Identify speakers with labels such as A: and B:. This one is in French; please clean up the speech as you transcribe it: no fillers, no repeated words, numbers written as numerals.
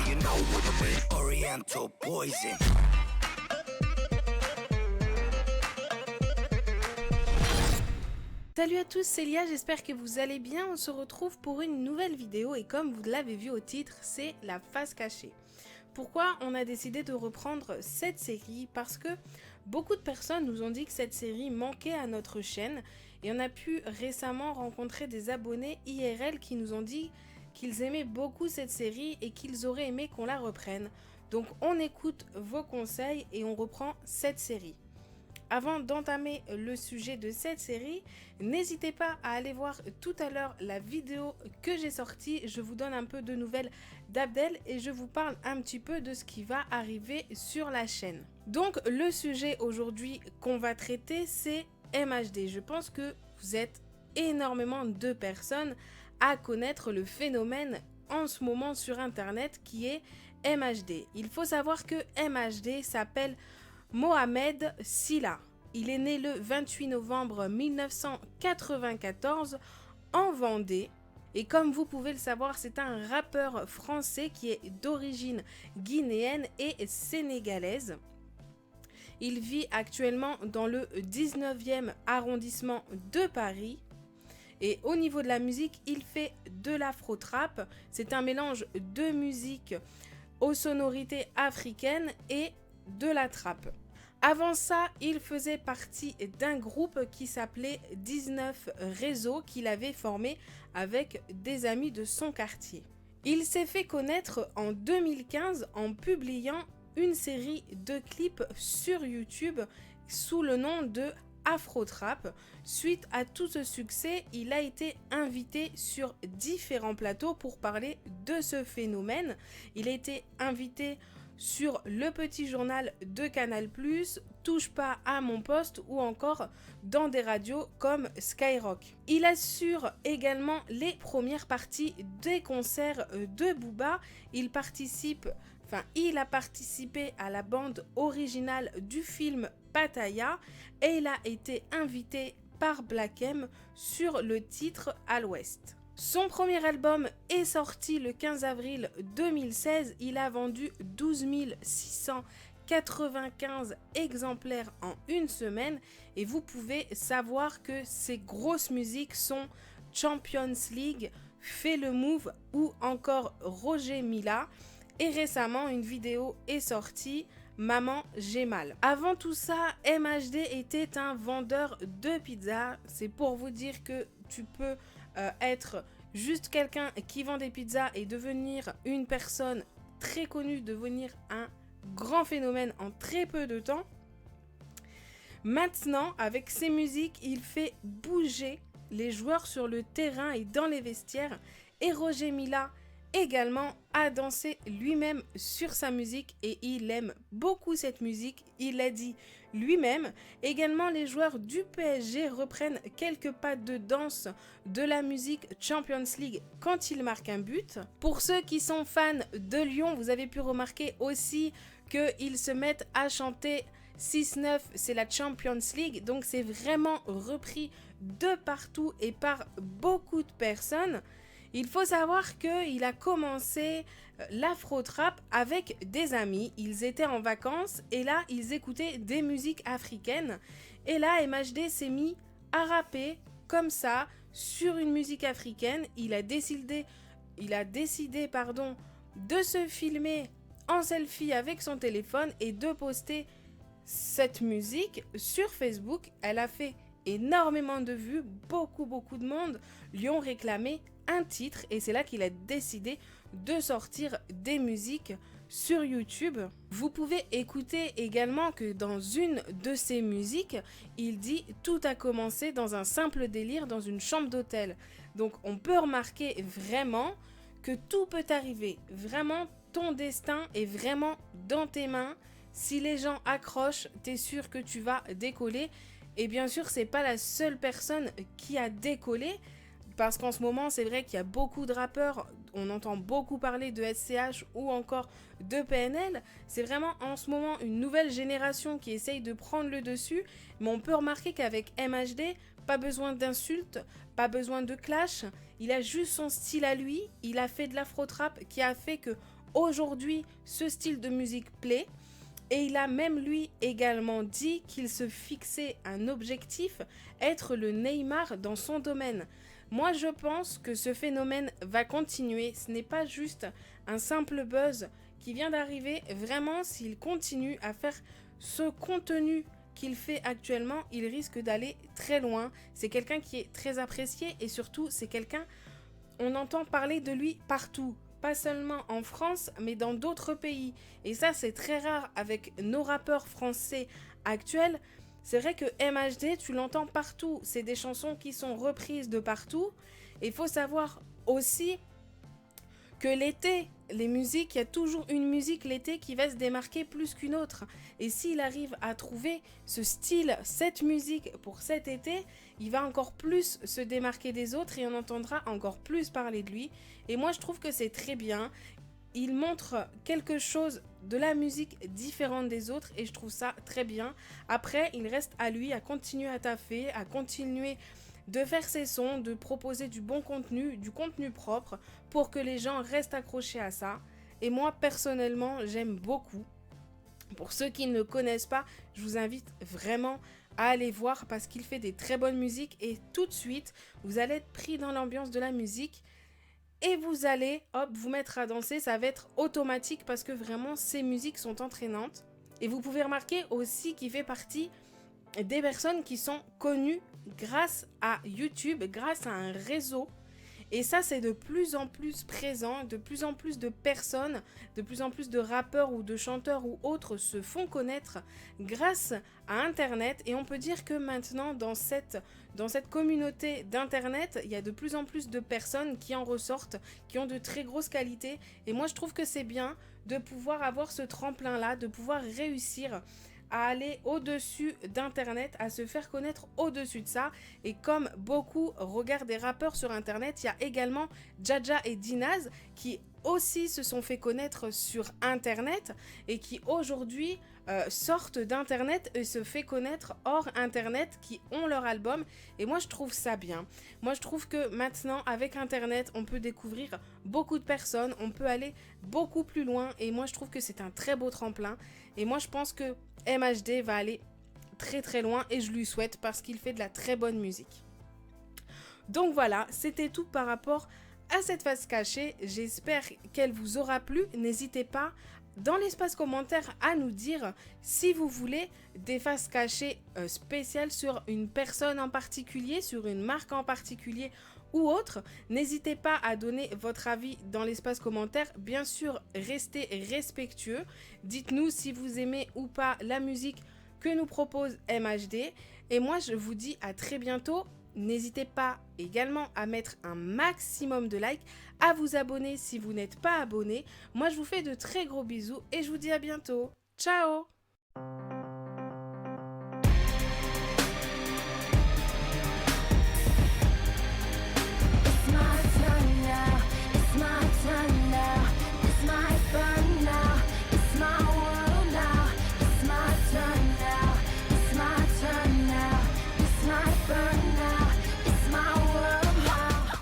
A: you know what I mean. Oriental poison.
B: Salut à tous, c'est Lia, j'espère que vous allez bien. On se retrouve pour une nouvelle vidéo et comme vous l'avez vu au titre, c'est la face cachée. Pourquoi on a décidé de reprendre cette série? Parce que beaucoup de personnes nous ont dit que cette série manquait à notre chaîne et on a pu récemment rencontrer des abonnés IRL qui nous ont dit qu'ils aimaient beaucoup cette série et qu'ils auraient aimé qu'on la reprenne. Donc on écoute vos conseils et on reprend cette série. Avant d'entamer le sujet de cette série, n'hésitez pas à aller voir tout à l'heure la vidéo que j'ai sortie. Je vous donne un peu de nouvelles d'Abdel et je vous parle un petit peu de ce qui va arriver sur la chaîne. Donc le sujet aujourd'hui qu'on va traiter, c'est MHD. Je pense que vous êtes énormément de personnes à connaître le phénomène en ce moment sur internet qui est MHD. Il faut savoir que MHD s'appelle Mohamed Sylla. Il est né le 28 novembre 1994 en Vendée et comme vous pouvez le savoir, c'est un rappeur français qui est d'origine guinéenne et sénégalaise. Il vit actuellement dans le 19e arrondissement de Paris. Et au niveau de la musique, il fait de l'afro-trap. C'est un mélange de musique aux sonorités africaines et de la trappe. Avant ça, il faisait partie d'un groupe qui s'appelait 19 Réseaux qu'il avait formé avec des amis de son quartier. Il s'est fait connaître en 2015 en publiant une série de clips sur YouTube sous le nom de Afro-Trap. Suite à tout ce succès, il a été invité sur différents plateaux pour parler de ce phénomène. Il a été invité sur Le Petit Journal de Canal+, Touche pas à mon poste ou encore dans des radios comme Skyrock. Il assure également les premières parties des concerts de Booba. Il a participé à la bande originale du film Pattaya et il a été invité par Black M sur le titre À l'Ouest. Son premier album est sorti le 15 avril 2016. Il a vendu 12 695 exemplaires en une semaine. Et vous pouvez savoir que ses grosses musiques sont Champions League, Fais le Move ou encore Roger Mila. Et récemment, une vidéo est sortie, Maman, j'ai mal. Avant tout ça, MHD était un vendeur de pizza. C'est pour vous dire que tu peux être juste quelqu'un qui vend des pizzas et devenir une personne très connue, devenir un grand phénomène en très peu de temps. Maintenant, avec ses musiques, il fait bouger les joueurs sur le terrain et dans les vestiaires. Et Roger Mila également a dansé lui-même sur sa musique et il aime beaucoup cette musique, il l'a dit lui-même. Également, les joueurs du PSG reprennent quelques pas de danse de la musique Champions League quand ils marquent un but. Pour ceux qui sont fans de Lyon, vous avez pu remarquer aussi qu'ils se mettent à chanter 6-9, c'est la Champions League, donc c'est vraiment repris de partout et par beaucoup de personnes. Il faut savoir qu'il a commencé l'afro-trap avec des amis. Ils étaient en vacances et là, ils écoutaient des musiques africaines. Et là, MHD s'est mis à rapper comme ça sur une musique africaine. Il a décidé de se filmer en selfie avec son téléphone et de poster cette musique sur Facebook. Elle a fait énormément de vues, beaucoup de monde lui ont réclamé un titre et c'est là qu'il a décidé de sortir des musiques sur YouTube. Vous pouvez écouter également que dans une de ses musiques, il dit « Tout a commencé dans un simple délire dans une chambre d'hôtel ». Donc on peut remarquer vraiment que tout peut arriver. Vraiment, ton destin est vraiment dans tes mains. Si les gens accrochent, t'es sûr que tu vas décoller. Et bien sûr, c'est pas la seule personne qui a décollé. Parce qu'en ce moment, c'est vrai qu'il y a beaucoup de rappeurs, on entend beaucoup parler de SCH ou encore de PNL. C'est vraiment en ce moment une nouvelle génération qui essaye de prendre le dessus. Mais on peut remarquer qu'avec MHD, pas besoin d'insultes, pas besoin de clash. Il a juste son style à lui. Il a fait de l'afro-trap qui a fait que aujourd'hui ce style de musique plaît. Et il a même lui également dit qu'il se fixait un objectif, être le Neymar dans son domaine. Moi je pense que ce phénomène va continuer, ce n'est pas juste un simple buzz qui vient d'arriver. Vraiment, s'il continue à faire ce contenu qu'il fait actuellement, il risque d'aller très loin. C'est quelqu'un qui est très apprécié et surtout c'est quelqu'un, on entend parler de lui partout. Pas seulement en France, mais dans d'autres pays. Et ça, c'est très rare avec nos rappeurs français actuels. C'est vrai que MHD, tu l'entends partout. C'est des chansons qui sont reprises de partout. Et il faut savoir aussi que l'été, les musiques, il y a toujours une musique l'été qui va se démarquer plus qu'une autre. Et s'il arrive à trouver ce style, cette musique pour cet été, il va encore plus se démarquer des autres et on entendra encore plus parler de lui. Et moi je trouve que c'est très bien. Il montre quelque chose de la musique différente des autres et je trouve ça très bien. Après, il reste à lui à continuer à taffer, à continuer de faire ses sons, de proposer du bon contenu, du contenu propre pour que les gens restent accrochés à ça. Et moi personnellement, j'aime beaucoup. Pour ceux qui ne le connaissent pas, je vous invite vraiment à aller voir parce qu'il fait des très bonnes musiques et tout de suite, vous allez être pris dans l'ambiance de la musique et vous allez vous mettre à danser. Ça va être automatique parce que vraiment, ces musiques sont entraînantes. Et vous pouvez remarquer aussi qu'il fait partie des personnes qui sont connues grâce à YouTube, grâce à un réseau. Et ça, c'est de plus en plus présent, de plus en plus de personnes, de plus en plus de rappeurs ou de chanteurs ou autres se font connaître grâce à Internet. Et on peut dire que maintenant, dans cette communauté d'Internet, il y a de plus en plus de personnes qui en ressortent, qui ont de très grosses qualités. Et moi, je trouve que c'est bien de pouvoir avoir ce tremplin-là, de pouvoir réussir à aller au-dessus d'Internet, à se faire connaître au-dessus de ça. Et comme beaucoup regardent des rappeurs sur Internet, il y a également Jaja et Dinaz qui aussi se sont fait connaître sur Internet et qui aujourd'hui sortent d'Internet et se fait connaître hors Internet, qui ont leur album. Et moi, je trouve ça bien. Moi, je trouve que maintenant, avec Internet, on peut découvrir beaucoup de personnes, on peut aller beaucoup plus loin. Et moi, je trouve que c'est un très beau tremplin. Et moi, je pense que MHD va aller très très loin et je lui souhaite parce qu'il fait de la très bonne musique. Donc voilà, c'était tout par rapport à cette face cachée. J'espère qu'elle vous aura plu. N'hésitez pas dans l'espace commentaire à nous dire si vous voulez des faces cachées spéciales sur une personne en particulier, sur une marque en particulier ou autre. N'hésitez pas à donner votre avis dans l'espace commentaire. Bien sûr, restez respectueux. Dites-nous si vous aimez ou pas la musique que nous propose MHD. Et moi, je vous dis à très bientôt. N'hésitez pas également à mettre un maximum de likes, à vous abonner si vous n'êtes pas abonné. Moi, je vous fais de très gros bisous et je vous dis à bientôt. Ciao!